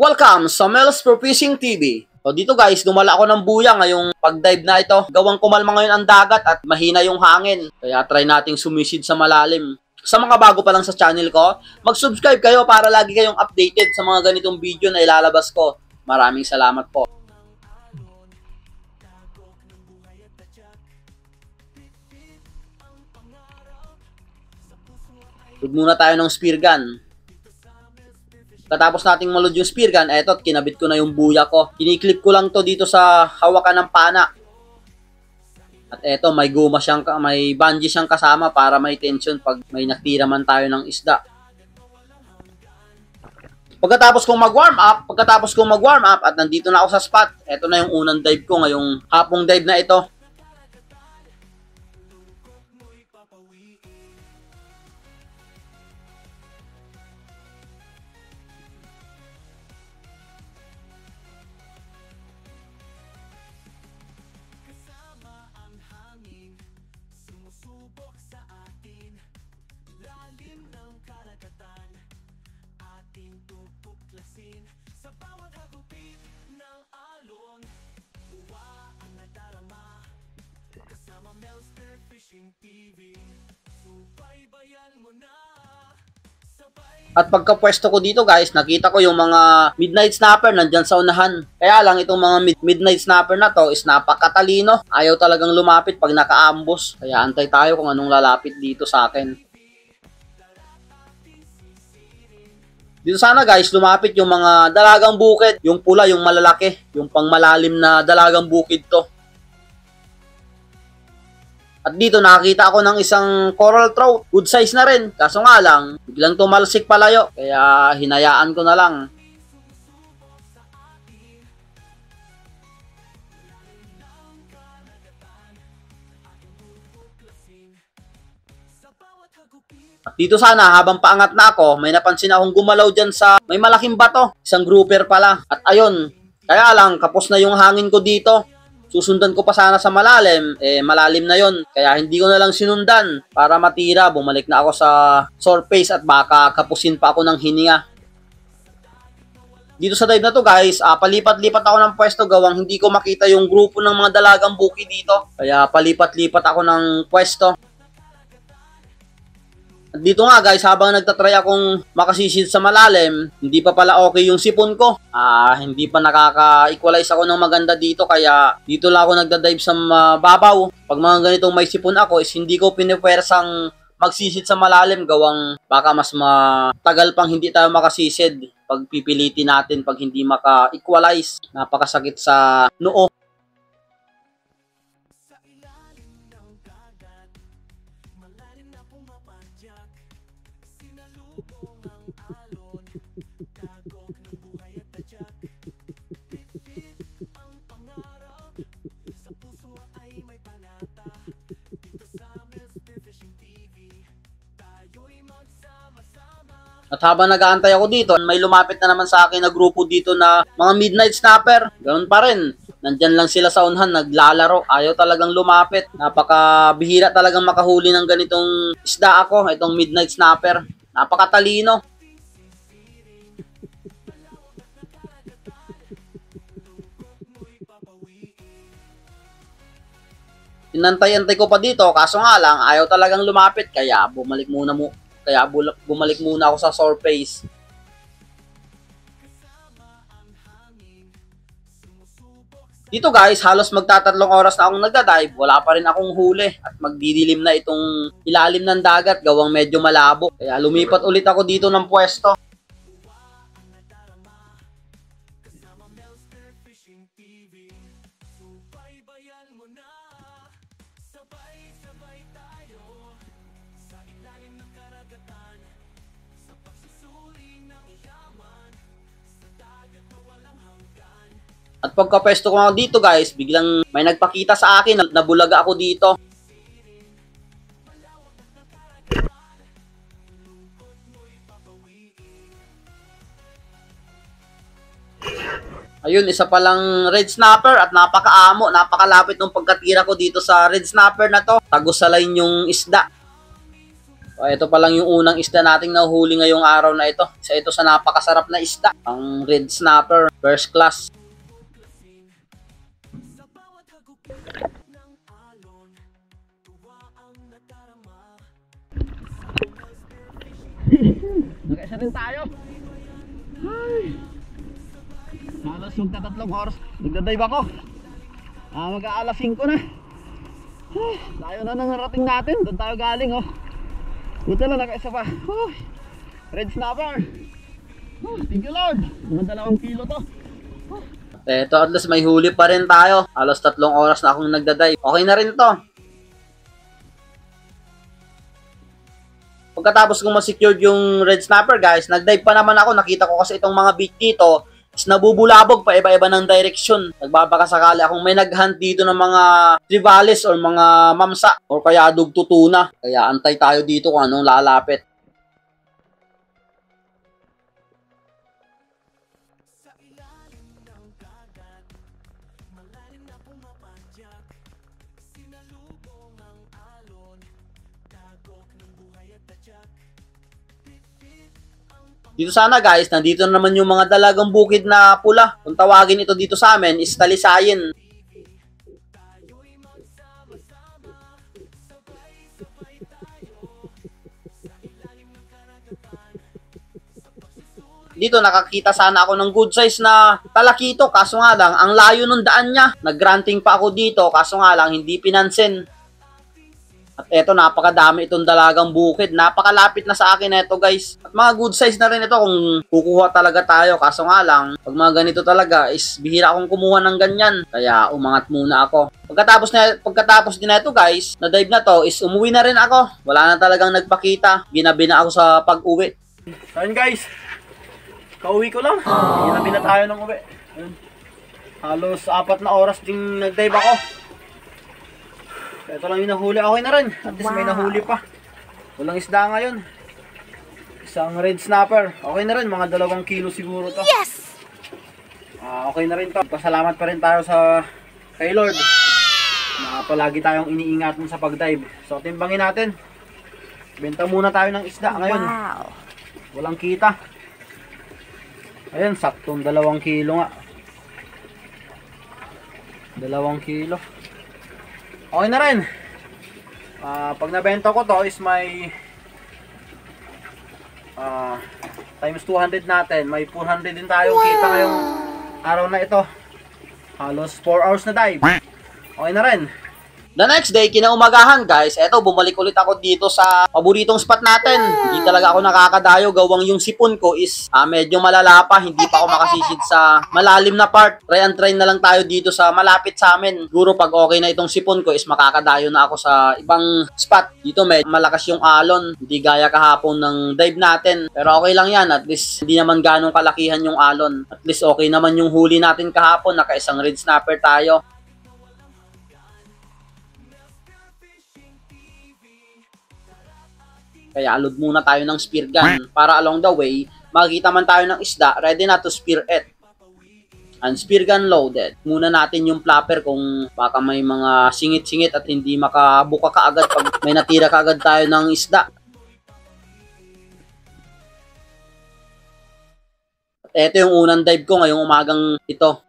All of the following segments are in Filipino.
Welcome sa Mel's Pro Fishing TV. So dito guys, gumala ako ng buya ngayong pag-dive na ito. Gawang kumalma ngayon ang dagat at mahina yung hangin. Kaya try nating sumisid sa malalim. Sa mga bago pa lang sa channel ko, mag-subscribe kayo para lagi kayong updated sa mga ganitong video na ilalabas ko. Maraming salamat po. Load muna tayo ng spear gun. Katapos nating malod yung spear gun, eto, kinabit ko na yung buya ko. Kiniklip ko lang to dito sa hawakan ng pana. At eto, may guma siyang, may bungee siyang kasama para may tension pag may natira man tayo ng isda. Pagkatapos kong mag-warm up at nandito na ako sa spot, eto na yung unang dive ko ngayong hapong dive na ito. Sa bawat hagupit ng alon, uwa ang nadarama. Kasama Mel's Pro Fishing TV, subaybayan mo na. At pagkapwesto ko dito guys, nakita ko yung mga midnight snapper nandyan sa unahan. Kaya lang itong mga midnight snapper na to is napakatalino. Ayaw talagang lumapit pag naka-ambush. Kaya antay tayo kung anong lalapit dito sa akin. Dito sana guys, lumapit yung mga dalagang bukid. Yung pula, yung malalaki. Yung pangmalalim na dalagang bukid to. At dito nakakita ako ng isang coral trout. Good size na rin. Kaso nga lang, biglang tumalsik palayo. Kaya hinayaan ko na lang. At dito sana, habang paangat na ako, may napansin akong gumalaw dyan sa may malaking bato. Isang grouper pala. At ayun, kaya lang, kapos na yung hangin ko dito. Susundan ko pa sana sa malalim, malalim na yon. Kaya hindi ko na lang sinundan para matira. Bumalik na ako sa surface at baka kapusin pa ako ng hininga. Dito sa dive na to guys, palipat-lipat ako ng pwesto gawang hindi ko makita yung grupo ng mga dalagang buki dito. Kaya palipat-lipat ako ng pwesto. At dito nga guys, habang nagtatry akong makasisid sa malalim, hindi pa pala okay yung sipon ko. Hindi pa nakaka-equalize ako ng maganda dito, kaya dito lang ako nagda-dive sa babaw. Pag mga ganitong may sipon ako is hindi ko pinipwersang magsisid sa malalim gawang baka mas matagal pang hindi tayo makasisid pag pipilitin natin pag hindi maka-equalize. Napakasakit sa noo. At habang nag-aantay ako dito, may lumapit na naman sa akin na grupo dito na mga midnight snapper. Ganun pa rin. Nandyan lang sila sa unahan, naglalaro. Ayaw talagang lumapit. Napakabihira talagang makahuli ng ganitong isda ako, itong midnight snapper. Napakatalino. Inantay-antay ko pa dito, kaso nga lang, ayaw talagang lumapit. Kaya bumalik muna ako sa surface. Dito guys, halos magtatatlong oras na akong nagda-dive, wala pa rin akong huli at magdidilim na itong ilalim ng dagat gawang medyo malabo. Kaya lumipat ulit ako dito ng pwesto. At pagka-pwesto ko dito guys, biglang may nagpakita sa akin, nabulaga ako dito. Ayun, isa palang red snapper at napakaamo, napakalapit ng pagkatira ko dito sa red snapper na to. Tagos sa line yung isda. So, ito pa lang yung unang isda nating nahuhuli ngayong araw na ito. Isa ito sa napakasarap na isda. Ang red snapper, first class. Sa bawat hagupit ng alon, tuwa ang nadarama. Nag-isa rin tayo. Ay. Halos magtatatlong oras. Nagdadive ako. Mag-aalas 5 na. Ay, layo na nang narating natin. Doon tayo galing, oh. Buti lang, naka-isa pa. Ay, red snapper. Thank you, Lord. Mga 2 kilo to. Eto, at least may huli pa rin tayo. Halos 3 oras na akong nagdadive. Okay na rin to. Pagkatapos kong ma-secured yung red snapper, guys, nag-dive pa naman ako. Nakita ko kasi itong mga bait dito is nabubulabog pa iba-iba ng direction. Nagbabaka sakali akong may nag-hunt dito ng mga trivalis or mga mamsa or kaya dugtutuna. Kaya antay tayo dito kung anong lalapit. Sa ilalim ng dagat, malalim na pumapadyak. Sinalubong ang alon, dagok ng buhay at tadyak. Dito sana, guys, nandito na naman yung mga dalagang bukid na pula. Kung tawagin ito dito sa amin is talisayin. Dito nakakita sana ako ng good size na talakito, kaso nga lang ang layo ng daan niya. Nag-granting pa ako dito, kaso nga lang hindi pinansin. At eto, napakadami itong dalagang bukid. Napakalapit na sa akin na ito, guys. At mga good size na rin ito kung kukuha talaga tayo. Kaso nga lang, pag mga ganito talaga is bihira akong kumuha ng ganyan. Kaya umangat muna ako. Pagkatapos din na ito, guys, na dive na to is umuwi na rin ako. Wala na talagang nagpakita. Ginabi na ako sa pag-uwi. So yun, guys. Kauwi ko lang. Ginabi na tayo ng uwi. Ayun. Halos 4 na oras din nag-dive ako. Ito lang yung nahuli. Okay na rin. At least may nahuli pa. Walang isda ngayon. Isang red snapper. Okay na rin. Mga 2 kilo siguro to. Yes! Okay na rin to. Pasalamat pa rin tayo sa kay Lord. Na palagi tayong iniingatan sa pag-dive. So timbangin natin. Benta muna tayo ng isda ngayon. Wow! Walang kita. Ayan, saktong 2 kilo nga. 2 kilo. Okay na rin. Pag nabenta ko to is may times 200 natin. May 400 din tayong kita ngayong araw na ito. Halos 4 hours na dive. Okay na rin. The next day, kinaumagahan, guys, eto, bumalik ulit ako dito sa paboritong spot natin. Hindi talaga ako nakakadayo, gawang yung sipon ko is medyo malala pa, hindi pa ako makasisid sa malalim na part. Try and try na lang tayo dito sa malapit sa amin. Siguro pag okay na itong sipon ko is makakadayo na ako sa ibang spot. Dito medyo malakas yung alon, hindi gaya kahapon ng dive natin. Pero okay lang yan, at least hindi naman ganong kalakihan yung alon. At least okay naman yung huli natin kahapon, naka-isang red snapper tayo. Kaya alod muna tayo ng spear gun para along the way, makikita man tayo ng isda, ready na to spear it. And spear gun loaded. Muna natin yung flapper kung baka may mga singit-singit at hindi makabuka kaagad pag may natira kaagad tayo ng isda. At ito yung unang dive ko ngayong umagang ito.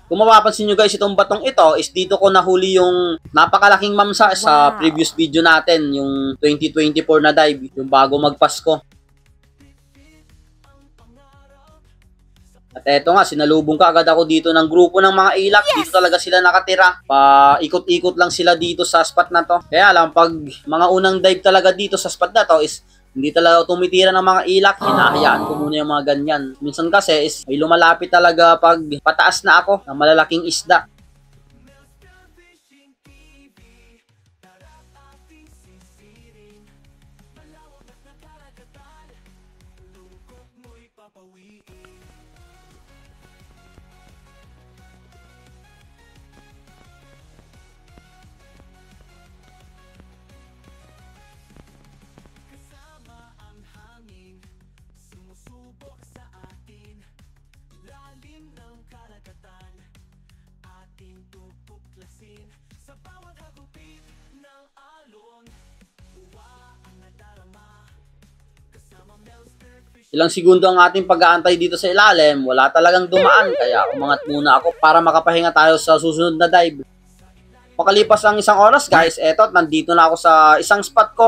Kung mapapansin nyo guys, itong batong ito is dito ko nahuli yung napakalaking mamsa sa previous video natin, yung 2024 na dive, yung bago magpasko. At eto nga, sinalubong ka agad ako dito ng grupo ng mga ilak. Dito talaga sila nakatira. Paikot-ikot lang sila dito sa spot na to. Kaya lang, pag mga unang dive talaga dito sa spot na to is hindi talaga tumitira ng mga ilak, hinahayaan ko muna yung mga ganyan. Minsan kasi is may lumalapit talaga pag pataas na ako ng malalaking isda. Sumusubok sa atin, lalim Ilang segundo ang ating pag-aantay dito sa ilalim, wala talagang dumaan, kaya umangat muna ako para makapahinga tayo sa susunod na dive. Makalipas ang isang oras guys, eto, nandito na ako sa isang spot ko.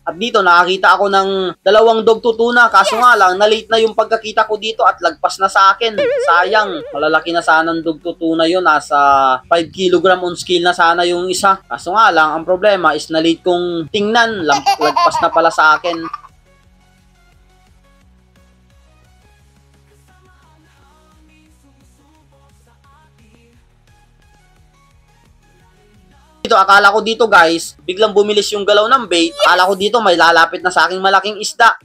At dito nakakita ako ng dalawang dogtutuna, kaso nga lang na-late na yung pagkakita ko dito at lagpas na sa akin. Sayang, malalaki na sana ng dogtutuna yun, nasa 5 kg on scale na sana yung isa. Kaso nga lang, ang problema is na-late kong tingnan, lagpas na pala sa akin. Dito, akala ko dito guys, biglang bumilis yung galaw ng bait. Akala ko dito may lalapit na sa aking malaking isda.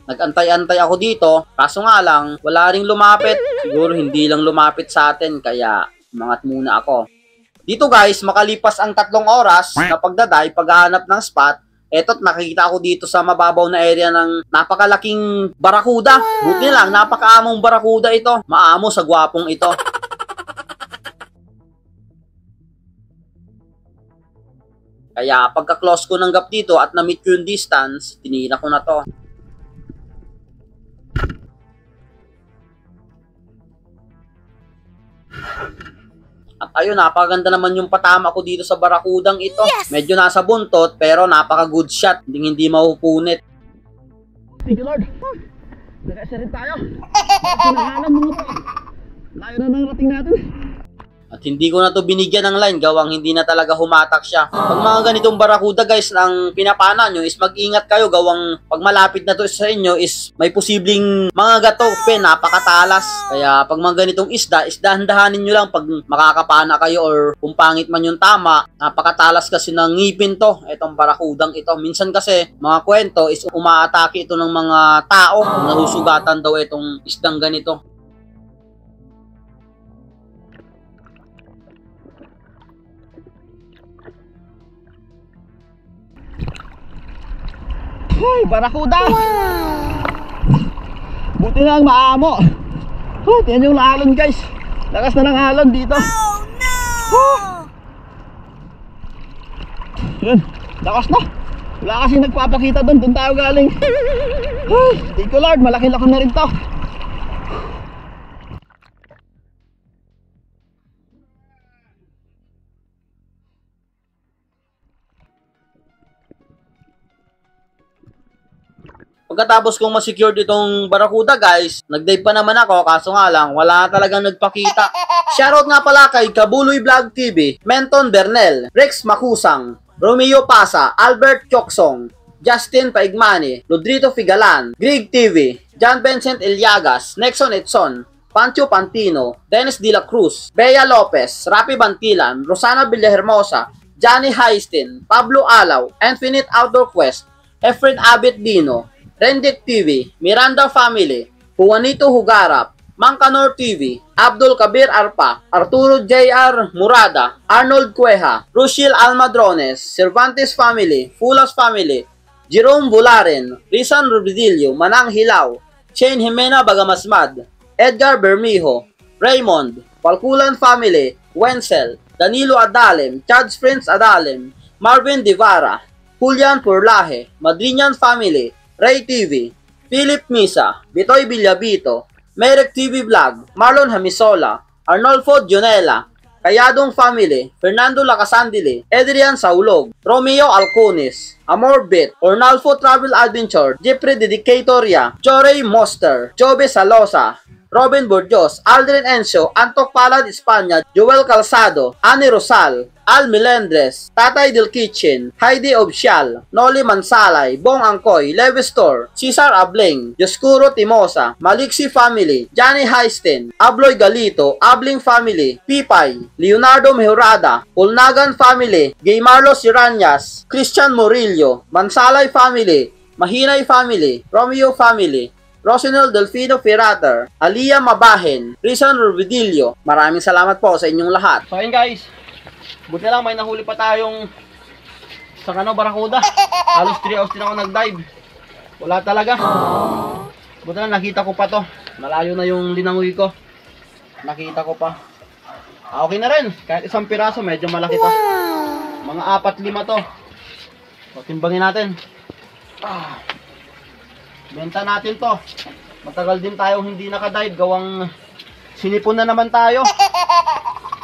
Nag-antay-antay ako dito, kaso nga lang, wala ring lumapit. Siguro hindi lang lumapit sa atin, kaya umangat muna ako. Dito guys, makalipas ang 3 oras na pagdaday, paghahanap ng spot, eto't nakikita ako dito sa mababaw na area ng napakalaking barakuda. Buti lang, napakaamong barakuda ito. Maamo sa gwapong ito. Kaya pagka-close ko ng gap dito at na-meet ko yung distance, tinira ko na to. At ayun, napakaganda naman yung patama ko dito sa barakudang ito. Yes! Medyo nasa buntot, pero napaka-good shot. Hindi mapupunit. Thank you, Lord. Nag-asa rin tayo. Pinahanan mo ito. Layo na nang rating natin. At hindi ko na to binigyan ng line, gawang hindi na talaga humatak siya. Pag mga ganitong barakuda guys, ang pinapana nyo is mag-ingat kayo, gawang pag malapit na to sa inyo is may posibleng mga gatope, napakatalas. Kaya pag mga ganitong isda, dahan-dahanin nyo lang pag makakapana kayo or kung pangit man yung tama, napakatalas kasi ng ngipin to, itong barakudang ito. Minsan kasi, mga kwento is umaatake ito ng mga tao, nahusugatan daw itong isdang ganito. Ay, barakuda! Wow! Buti na ang maamo. Yan yung alon guys. Lakas na ng alon dito. Oh no! Yan, lakas na. Wala kasi nagpapakita doon. Doon tayo galing. Ay, thank you Lord. Malaki-laki na rin to. Pagkatapos kong ma-secure itong barakuda guys, nag-dive pa naman ako, kaso nga lang, wala talagang nagpakita. Shoutout nga pala kay Kabuloy Vlog TV, Menton Bernel, Rex Makusang, Romeo Pasa, Albert Choksong, Justin Paigmani, Rodrito Figalan, Greg TV, John Vincent Eliagas, Nexon Edson, Pancho Pantino, Dennis De La Cruz, Bea Lopez, Rapi Bantilan, Rosana Villahermosa, Johnny Heistin, Pablo Alaw, Infinite Outdoor Quest, Efren Abit Dino, Rendic TV, Miranda Family, Juanito Hugarap, Mangkanor TV, Abdul Kabir Arpa, Arturo J.R. Murada, Arnold Cueja, Rushil Almadrones, Cervantes Family, Fulas Family, Jerome Bularen, Rizan Rubidillo, Manang Hilaw, Shane Jimena Bagamasmad, Edgar Bermijo, Raymond, Palkulan Family, Wenzel, Danilo Adalem, Chad's Prince Adalem, Marvin Divara, Julian Purlaje, Madrinian Family, Ray TV, Philip Misa, Bitoy Villabito, Merek TV Vlog, Marlon Hamisola, Arnolfo Dionela, Kayadong Family, Fernando Lacasandile, Adrian Saulog, Romeo Alconis, Amor Bit, Ornalfo Travel Adventure, Jeffrey Dedicatoria, Jorey Moster, Jobe Salosa, Robin Bordios, Aldrin Encio, Antok Palad Espanya, Joel Calzado, Ani Rosal, Al Melendres, Tatay Del Kitchen, Heidi Obsial, Noli Mansalay, Bong Angkoy, Levi Store, Cesar Abling, Dioscuro Timosa, Maliksi Family, Johnny Heisten, Abloy Galito, Abling Family, Pipay, Leonardo Mejorada, Pulnagan Family, Gay Marlos Iranyas, Christian Murillo, Mansalay Family, Mahinay Family, Romeo Family, Rosinel Delfino Ferrater, Alia Mabahen, Rizan Ruvidillo. Maraming salamat po sa inyong lahat. So ayun guys, buti lang may nahuli pa tayong sa Barakuda. Halos 3 hours din ako nag-dive. Wala talaga. Buti na nakita ko pa to. Malayo na yung linangoy ko. Nakita ko pa. Okay na rin. Kahit isang piraso, medyo malaki to. Mga 4-5 to. So, timbangin natin. Benta natin to. Matagal din tayo hindi nakadive. Gawang sinipon na naman tayo.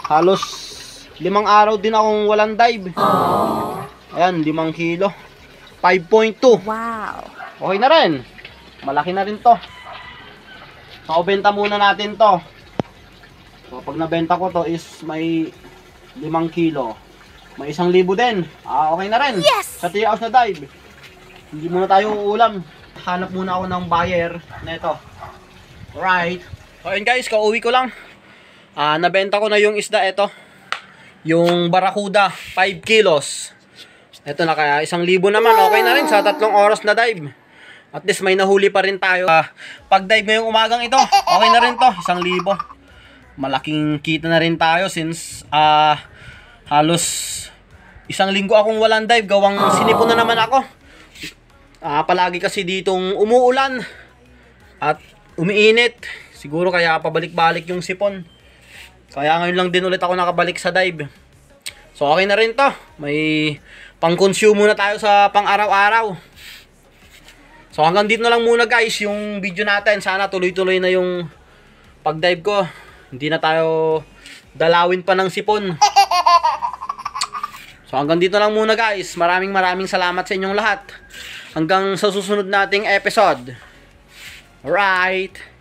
Halos 5 araw din akong walang dive. Ayan, 5 kilo. 5.2. Wow. Okay na rin. Malaki na rin to. So, benta muna natin to. So, pag nabenta ko to is may 5 kilo. May 1,000 din. Okay na rin. Yes! Sa 3 hours na dive. Hindi muna tayo uulam. Hanap muna ako ng buyer neto. Right. So, yun guys, kauwi ko lang. Nabenta ko na yung isda ito. Yung Barakuda, 5 kilos. Ito na kaya 1,000 naman. Okay na rin sa 3 oras na dive. At least may nahuli pa rin tayo. Pag dive ngayong umagang ito, okay na rin to. 1,000. Malaking kita na rin tayo since halos 1 linggo akong walang dive. Gawang sinipon na naman ako. Palagi kasi ditong umuulan at umiinit. Siguro kaya pabalik-balik yung sipon. Kaya ngayon lang din ulit ako nakabalik sa dive. So okay na rin to. May pang-consume muna tayo sa pang-araw-araw. So hanggang dito na lang muna guys yung video natin. Sana tuloy-tuloy na yung pag-dive ko. Hindi na tayo dalawin pa ng sipon. So hanggang dito lang muna guys. Maraming salamat sa inyong lahat. Hanggang sa susunod nating episode. Alright.